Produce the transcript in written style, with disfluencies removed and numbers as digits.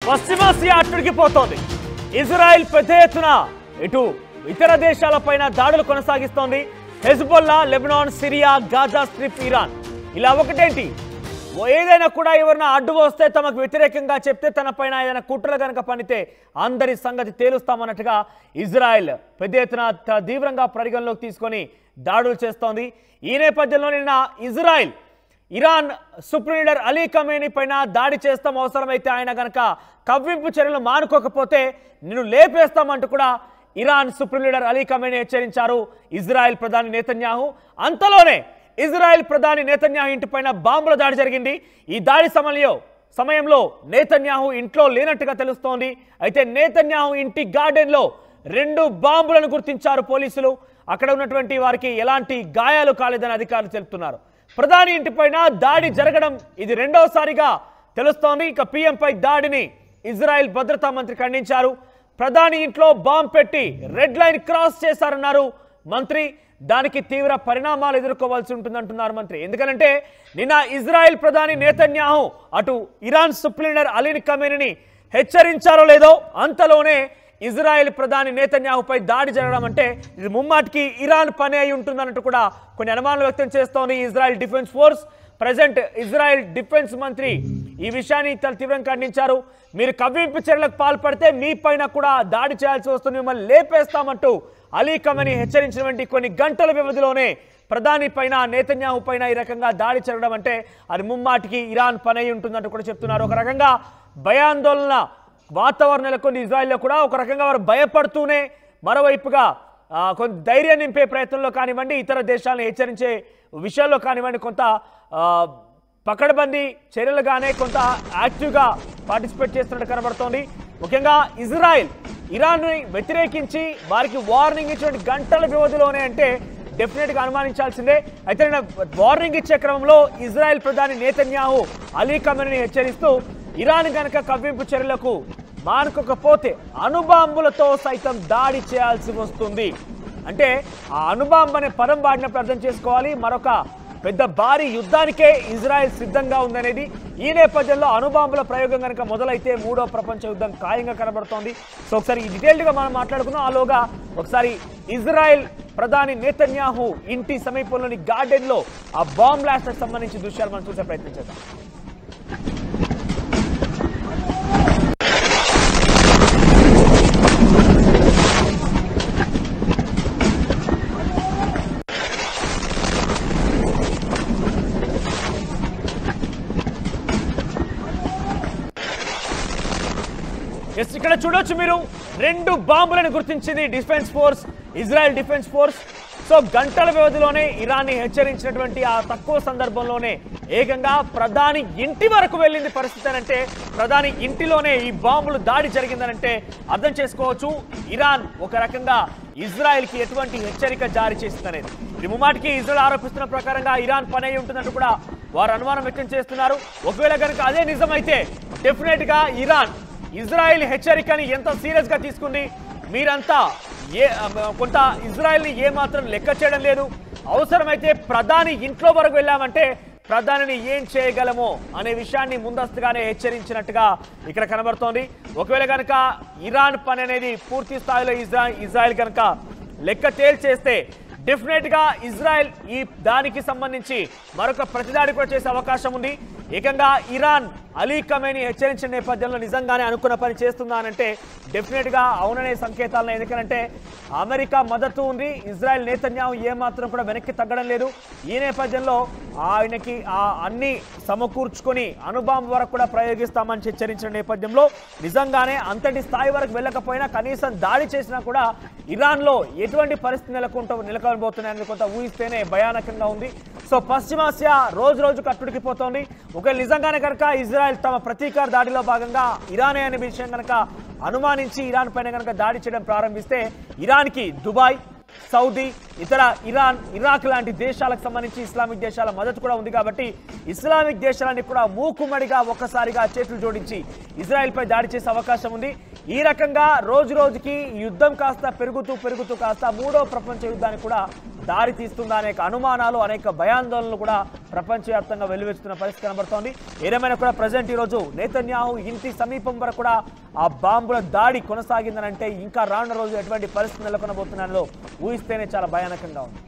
పశ్చిమాసియా అట్టుడికిపోతోంది. ఇజ్రాయెల్ పెద్ద ఎత్తున ఇటు ఇతర దేశాలపైన దాడులు కొనసాగిస్తోంది. Hezbollah, Lebanon, Syria, Gaza strip, Iran. ఇలా ఒకటేంటి, ఏదైనా కూడా ఎవరైనా అడ్డు వస్తే తమకు వ్యతిరేకంగా చెప్తే తనపైన ఏదైనా కుట్రలు కనుక పనితే అందరి సంగతి తేలుస్తామన్నట్టుగా ఇజ్రాయెల్ పెద్ద ఎత్తున తీవ్రంగా పరిగణలోకి తీసుకొని దాడులు చేస్తోంది. ఈ నేపథ్యంలో నిన్న Israel Iran supreme leader Ali Khamenei పైన దాడి చేస్తాం, అవసరమైతే ఆయన గనక కవ్వింపు చర్యలు మానుకోకపోతే నిన్ను లేపేస్తామంటూ కూడా Iran supreme leader Ali Khamenei హెచ్చరించారు ఇజ్రాయెల్ ప్రధాని నెతన్యాహు. అంతలోనే ఇజ్రాయెల్ ప్రధాని నెతన్యాహు ఇంటిపైన బాంబుల దాడి జరిగింది. ఈ దాడి సమయంలో నెతన్యాహు ఇంట్లో లేనట్టుగా తెలుస్తోంది. అయితే నెతన్యాహు ఇంటి గార్డెన్లో 2 బాంబులను గుర్తించారు పోలీసులు. అక్కడ ఉన్నటువంటి వారికి ఎలాంటి గాయాలు కాలేదని అధికారులు తెలుపుతున్నారు. ప్రధాని ఇంటిపైన దాడి జరగడం ఇది రెండోసారిగా తెలుస్తోంది. ఇక పీఎంపై దాడిని ఇజ్రాయెల్ భద్రతా మంత్రి ఖండించారు. ప్రధాని ఇంట్లో బాంబు పెట్టి రెడ్ లైన్ క్రాస్ చేశారన్నారు మంత్రి. దానికి తీవ్ర పరిణామాలు ఎదుర్కోవాల్సి ఉంటుందంటున్నారు మంత్రి. ఎందుకంటే నిన్న ఇజ్రాయెల్ ప్రధాని నెతన్యాహు అటు ఇరాన్ సుప్రీం లీడర్ అలీ ఖమేనీని హెచ్చరించారో లేదో అంతలోనే ఇజ్రాయెల్ ప్రధాని నెతన్యాహుపై దాడి జరగడం అంటే ఇది ముమ్మాటికి ఇరాన్ పని అయి ఉంటుందన్నట్టు కూడా కొన్ని అనుమానాలు వ్యక్తం చేస్తోంది Israel defence force. Present Israel defence మంత్రి ఈ విషయాన్ని తీవ్రంగా ఖండించారు. మీరు కవ్వింపు చర్యలకు పాల్పడితే మీ పైన కూడా దాడి చేయాల్సి వస్తుంది, మిమ్మల్ని లేపేస్తామంటూ అలీ ఖమేనీ హెచ్చరించినటువంటి కొన్ని గంటల వ్యవధిలోనే ప్రధాని పైన నెతన్యాహు పైన ఈ రకంగా దాడి జరగడం అంటే అది ముమ్మాటికి ఇరాన్ పని అయి ఉంటుందంటూ కూడా చెప్తున్నారు. ఒక రకంగా భయాందోళన వాతావరణం నెలకొంది ఇజ్రాయెల్లో కూడా. ఒక రకంగా వారు భయపడుతూనే మరోవైపుగా కొంత ధైర్యం నింపే ప్రయత్నంలో కానివ్వండి, ఇతర దేశాలను హెచ్చరించే విషయాల్లో కానివ్వండి, కొంత పకడ్బందీ చర్యలుగానే కొంత యాక్టివ్గా పార్టిసిపేట్ చేస్తున్నట్టు కనబడుతోంది. ముఖ్యంగా ఇజ్రాయెల్ ఇరాన్ని వ్యతిరేకించి వారికి వార్నింగ్ ఇచ్చినటువంటి గంటల వ్యవధిలోనే అంటే డెఫినెట్గా అనుమానించాల్సిందే. అయితే వార్నింగ్ ఇచ్చే క్రమంలో ఇజ్రాయెల్ ప్రధాని నెతన్యాహు అలీ ఖమేనీని హెచ్చరిస్తూ ఇరాన్ కనుక కవ్వింపు చర్యలకు మానుకోకపోతే అణుబాంబులతో సైతం దాడి చేయాల్సి వస్తుంది. అంటే ఆ అణుబాంబు అనే పదం వాడినప్పుడు అర్థం చేసుకోవాలి, మరొక పెద్ద భారీ యుద్ధానికే ఇజ్రాయెల్ సిద్ధంగా ఉందనేది. ఈ నేపథ్యంలో అణుబాంబుల ప్రయోగం కనుక మొదలైతే 3వ ప్రపంచ యుద్ధం ఖాయంగా కనబడుతోంది. సో ఒకసారి ఈ డీటెయిల్డ్గా మనం మాట్లాడుకుందాం. ఆలోగా ఒకసారి ఇజ్రాయెల్ ప్రధాని నెతన్యాహు ఇంటి సమీపంలోని గార్డెన్లో ఆ బాంబ్ బ్లాస్ట్కి సంబంధించి దృశ్యాలు మనం చూసే ప్రయత్నం చేద్దాం. ఇక్కడ చూడొచ్చు మీరు 2 బాంబులను గుర్తించింది defence force, Israel defence force. So గంటల వ్యవధిలోనే ఇరాన్ని హెచ్చరించినటువంటి ఆ తక్కువ సందర్భంలోనే ఏకంగా ప్రధాని ఇంటి వరకు వెళ్ళింది పరిస్థితి అంటే ప్రధాని ఇంటిలోనే ఈ బాంబులు దాడి జరిగిందనంటే అర్థం చేసుకోవచ్చు ఇరాన్ ఒక రకంగా ఇజ్రాయెల్కి ఎటువంటి హెచ్చరిక జారీ చేసిందనేది. ఇది ముమ్మాటికి ఇజ్రాయెల్ ఆరోపిస్తున్న ప్రకారంగా ఇరాన్ పని అయి ఉంటుందంటూ కూడా వారు అనుమానం వ్యక్తం చేస్తున్నారు. ఒకవేళ కనుక అదే నిజమైతే డెఫినెట్గా ఇరాన్ ఇజ్రాయెల్ హెచ్చరికని ఎంత సీరియస్గా తీసుకుంది. మీరంతా కొంత ఇజ్రాయెల్ని ఏమాత్రం లెక్క చేయడం లేదు, అవసరమైతే ప్రధాని ఇంట్లో వరకు వెళ్ళామంటే ప్రధానిని ఏం చేయగలమో అనే విషయాన్ని ముందస్తుగానే హెచ్చరించినట్టుగా ఇక్కడ కనబడుతోంది. ఒకవేళ కనుక ఇరాన్ పని అనేది పూర్తి స్థాయిలో ఇజ్రాయెల్ కనుక లెక్క తేల్చేస్తే డెఫినెట్గా ఇజ్రాయెల్ ఈ దానికి సంబంధించి మరొక ప్రతిదాడి కూడా చేసే అవకాశం ఉంది. ఏకంగా ఇరాన్ అలీ ఖమేనీ హెచ్చరించిన నేపథ్యంలో నిజంగానే అనుకున్న పని చేస్తుందా అనంటే డెఫినెట్గా అవుననే సంకేతాలను. ఎందుకంటే అమెరికా మద్దతు ఉంది, ఇజ్రాయెల్ నెతన్యాహు ఏమాత్రం కూడా వెనక్కి తగ్గడం లేదు. ఈ నేపథ్యంలో ఆయనకి అన్ని సమకూర్చుకొని అణుబాంబు వరకు కూడా ప్రయోగిస్తామని హెచ్చరించిన నేపథ్యంలో నిజంగానే అంతటి స్థాయి వరకు వెళ్ళకపోయినా కనీసం దాడి చేసినా కూడా ఇరాన్లో ఎటువంటి పరిస్థితి నెలకొనబోతున్నాయని కొంత ఊహిస్తేనే భయానకంగా ఉంది. సో పశ్చిమాసియా రోజు రోజు కట్టుడికిపోతోంది. ఒకవేళ నిజంగానే కనుక ఇజ్రాయెల్ తమ ప్రతీకార దాడిలో భాగంగా ఇరానే అనే విషయం కనుక అనుమానించి ఇరాన్ పైన కనుక దాడి చేయడం ప్రారంభిస్తే ఇరాన్కి దుబాయ్, సౌదీ, ఇతర ఇరాన్, ఇరాక్ లాంటి దేశాలకు సంబంధించి ఇస్లామిక్ దేశాల మద్దతు కూడా ఉంది. కాబట్టి ఇస్లామిక్ దేశాలన్నీ కూడా మూకుమ్మడిగా ఒక్కసారిగా చేతులు జోడించి ఇజ్రాయెల్పై దాడి చేసే అవకాశం ఉంది. ఈ రకంగా రోజు రోజుకి యుద్ధం కాస్త పెరుగుతూ కాస్త 3వ ప్రపంచ యుద్ధానికి కూడా దారి తీస్తుందా అనేక అనుమానాలు, అనేక భయాందోళనలు కూడా ప్రపంచవ్యాప్తంగా వెల్లువెత్తుతున్న పరిస్థితి కనబడుతోంది. ఏదేమైనా కూడా ప్రజెంట్ ఈరోజు నెతన్యాహు ఇంటి సమీపం వరకు కూడా ఆ బాంబుల దాడి కొనసాగిందనంటే ఇంకా రానున్న రోజు ఎటువంటి పరిస్థితి నెలకొనబోతున్నాయో ఊహిస్తేనే చాలా భయానకంగా ఉంది.